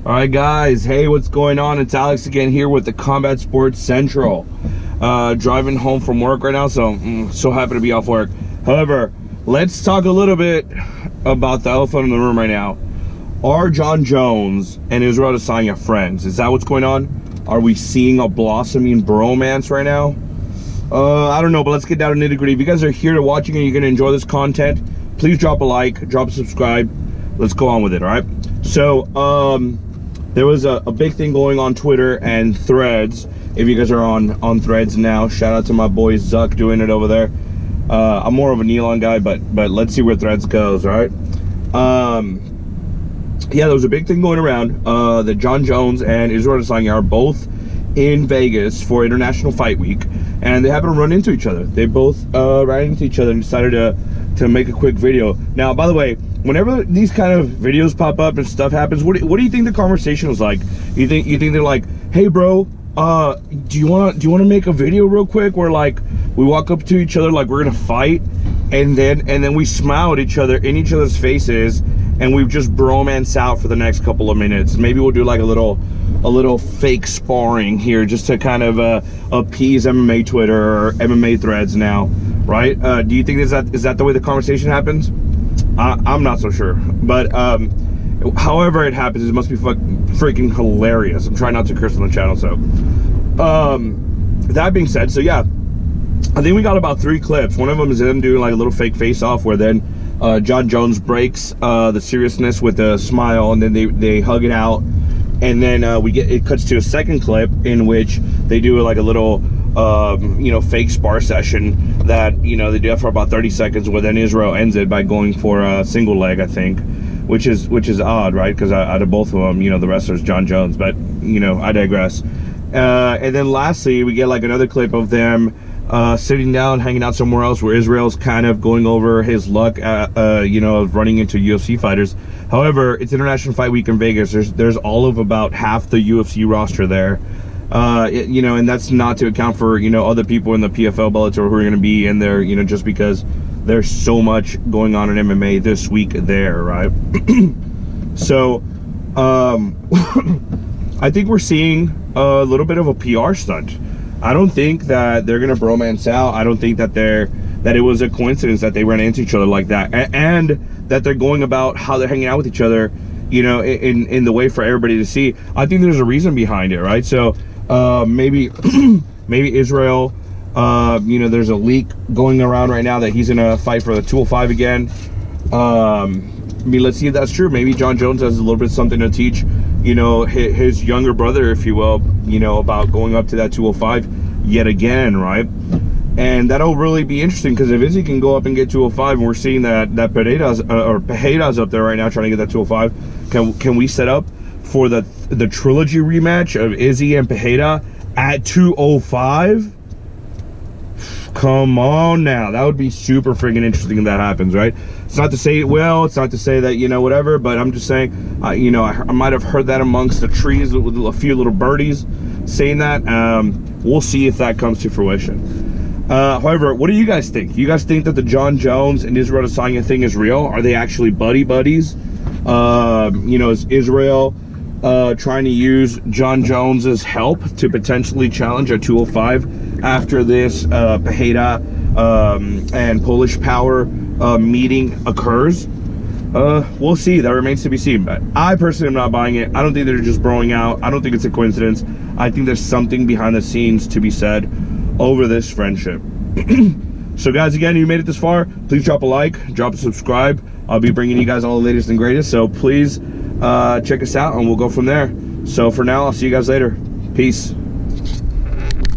All right, guys. Hey, what's going on? It's Alex again here with the Combat Sports Central. Driving home from work right now, so so happy to be off work. However, let's talk a little bit about the elephant in the room right now. Are Jon Jones and Israel Adesanya friends? Is that what's going on? Are we seeing a blossoming bromance right now? I don't know, but let's get down to nitty-gritty. If you guys are here to watching and you're going to enjoy this content, please drop a like, drop a subscribe. Let's go on with it, all right? So, there was a big thing going on Twitter and Threads. If you guys are on Threads now, shout out to my boy Zuck doing it over there. I'm more of an Elon guy, but let's see where Threads goes, all right? Yeah, there was a big thing going around that Jon Jones and Israel Adesanya are both in Vegas for International Fight Week, and they happen to run into each other. They both ran into each other and decided to make a quick video. Now, by the way, whenever these kind of videos pop up and stuff happens, what do you think the conversation was like? You think they're like, hey bro, do you wanna make a video real quick where like we walk up to each other like we're gonna fight, and then we smile at each other in each other's faces, and we just bromance out for the next couple of minutes. Maybe we'll do like a little fake sparring here just to kind of appease MMA Twitter or MMA Threads now, right? Do you think is that the way the conversation happens? I'm not so sure, but however it happens, it must be freaking hilarious. I'm trying not to curse on the channel, so that being said, so yeah, I think we got about 3 clips. One of them is them doing like a little fake face-off where then Jon Jones breaks the seriousness with a smile, and then they hug it out, and then it cuts to a second clip in which they do like a little fake spar session that they do that for about 30 seconds, where then Israel ends it by going for a single leg, I think, which is odd, right? Because out of both of them, the wrestler's Jon Jones, but I digress. And then lastly, we get like another clip of them sitting down, hanging out somewhere else, where Israel's kind of going over his luck of running into UFC fighters. However, it's International Fight Week in Vegas. There's all of about half the UFC roster there. And that's not to account for other people in the PFL Bellator who are going to be in there, just because there's so much going on in MMA this week there, right? So I think we're seeing a little bit of a PR stunt. I don't think that they're gonna bromance out. I don't think that it was a coincidence that they ran into each other like that, and that they're going about how they're hanging out with each other, in the way for everybody to see. I think there's a reason behind it, right? So maybe Israel, there's a leak going around right now that he's gonna fight for the 205 again. Let's see if that's true. Maybe Jon Jones has a little bit something to teach, his younger brother, if you will, about going up to that 205 yet again, right? And that'll really be interesting, because if Izzy can go up and get 205, and we're seeing that Pereira's up there right now trying to get that 205, can we set up for the trilogy rematch of Izzy and Pereira at 205? Come on now, that would be super friggin' interesting if that happens, right? It's not to say it will, it's not to say that whatever, but I'm just saying, I might have heard that amongst the trees with a few little birdies saying that. We'll see if that comes to fruition. However, what do you guys think? You guys think that the Jon Jones and Israel Adesanya thing is real? Are they actually buddies? Is Israel trying to use Jon Jones's help to potentially challenge a 205 after this Pereira and Polish Power meeting occurs? We'll see. That remains to be seen. But I personally am not buying it. I don't think they're just broing out. I don't think it's a coincidence. I think there's something behind the scenes to be said over this friendship. So guys, again, you made it this far, please drop a like, drop a subscribe. I'll be bringing you guys all the latest and greatest, so please check us out and we'll go from there. So for now, I'll see you guys later. Peace.